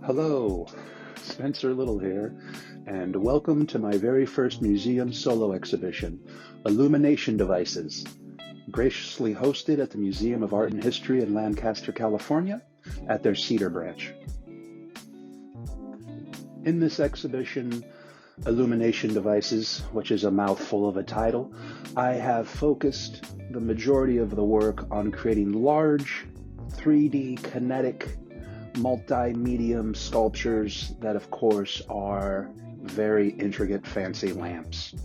Hello, Spenser Little here, and welcome to my very first museum solo exhibition, Illumination Devices, graciously hosted at the Museum of Art and History in Lancaster, California, at their Cedar branch. In this exhibition, Illumination Devices, which is a mouthful of a title, I have focused the majority of the work on creating large, 3D kinetic multi-medium sculptures that of course are very intricate, fancy lamps.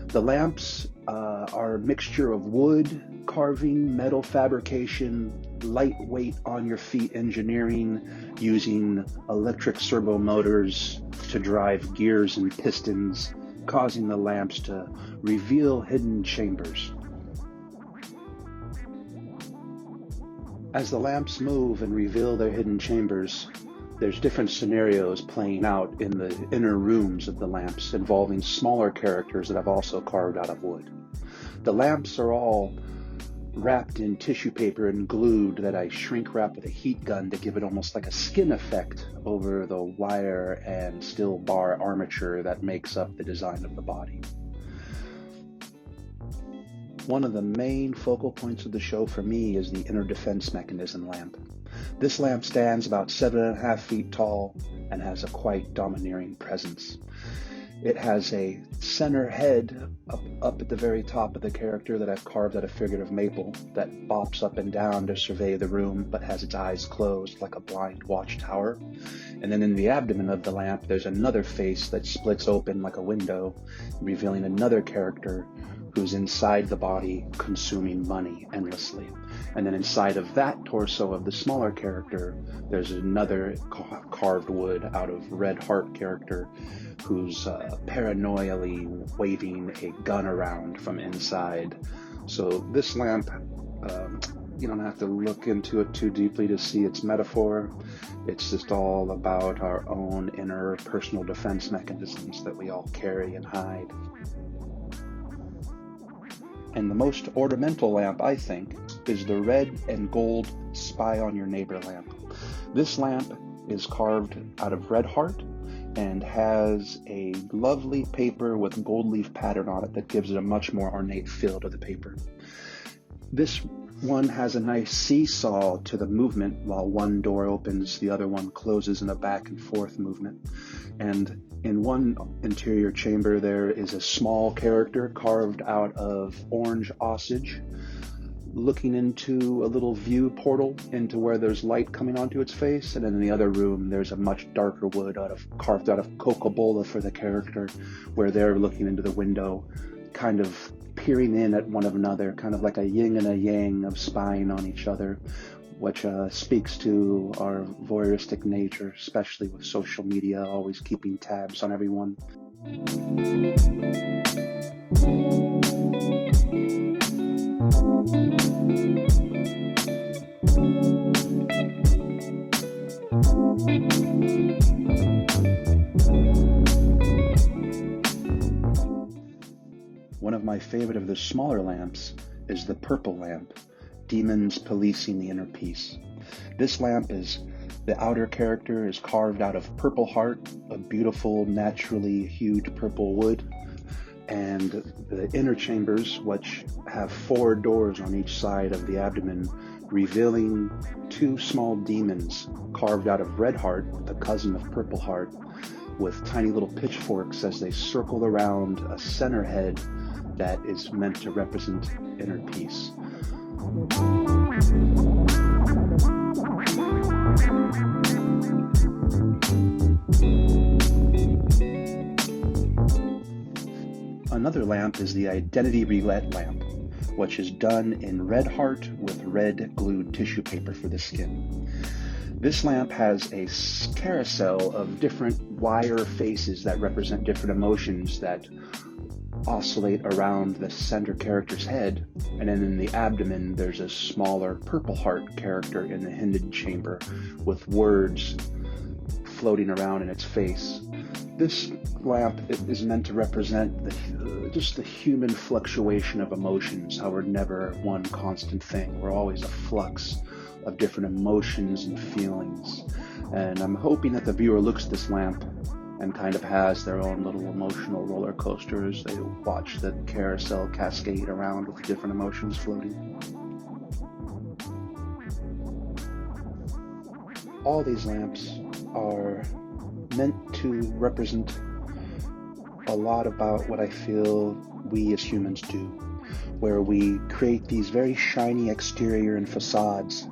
The lamps are a mixture of wood carving, metal fabrication, lightweight on your feet engineering using electric servo motors to drive gears and pistons, causing the lamps to reveal hidden chambers. As the lamps move and reveal their hidden chambers, there's different scenarios playing out in the inner rooms of the lamps involving smaller characters that I've also carved out of wood. The lamps are all wrapped in tissue paper and glued that I shrink wrap with a heat gun to give it almost like a skin effect over the wire and steel bar armature that makes up the design of the body. One of the main focal points of the show for me is the inner defense mechanism lamp. This lamp stands about 7.5 feet tall and has a quite domineering presence. It has a center head up at the very top of the character that I've carved out of figurative maple that bops up and down to survey the room but has its eyes closed like a blind watchtower. And then in the abdomen of the lamp there's another face that splits open like a window, revealing another character who's inside the body consuming money endlessly. And then inside of that torso of the smaller character, there's another carved wood out of red heart character who's paranoially waving a gun around from inside. So this lamp, you don't have to look into it too deeply to see its metaphor. It's just all about our own inner personal defense mechanisms that we all carry and hide. And the most ornamental lamp, I think, is the red and gold Spy on Your Neighbor lamp. This lamp is carved out of red heart and has a lovely paper with gold leaf pattern on it that gives it a much more ornate feel to the paper. This one has a nice seesaw to the movement. While one door opens, the other one closes in a back and forth movement. And in one interior chamber, there is a small character carved out of orange osage, looking into a little view portal into where there's light coming onto its face. And then in the other room, there's a much darker wood carved out of Coca-Cola for the character, where they're looking into the window, kind of peering in at one another, kind of like a yin and a yang of spying on each other, which speaks to our voyeuristic nature, especially with social media, always keeping tabs on everyone. One of my favorite of the smaller lamps is the purple lamp, Demons Policing the Inner Peace. This lamp the outer character is carved out of purple heart, a beautiful, naturally hued purple wood, and the inner chambers, which have 4 doors on each side of the abdomen, revealing 2 small demons carved out of red heart, the cousin of purple heart, with tiny little pitchforks as they circle around a center head that is meant to represent inner peace. Another lamp is the Identity Roulette lamp, which is done in red heart with red glued tissue paper for the skin. This lamp has a carousel of different wire faces that represent different emotions that oscillate around the center character's head, and then in the abdomen there's a smaller purple heart character in the hidden chamber with words floating around in its face. This lamp is meant to represent just the human fluctuation of emotions, how we're never one constant thing. We're always a flux of different emotions and feelings. And I'm hoping that the viewer looks at this lamp and kind of has their own little emotional roller coaster as they watch the carousel cascade around with different emotions floating. All these lamps are meant to represent a lot about what I feel we as humans do, where we create these very shiny exterior and facades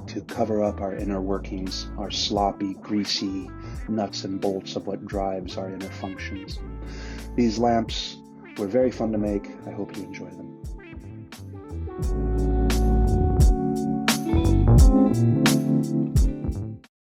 to cover up our inner workings, our sloppy, greasy nuts and bolts of what drives our inner functions. These lamps were very fun to make. I hope you enjoy them.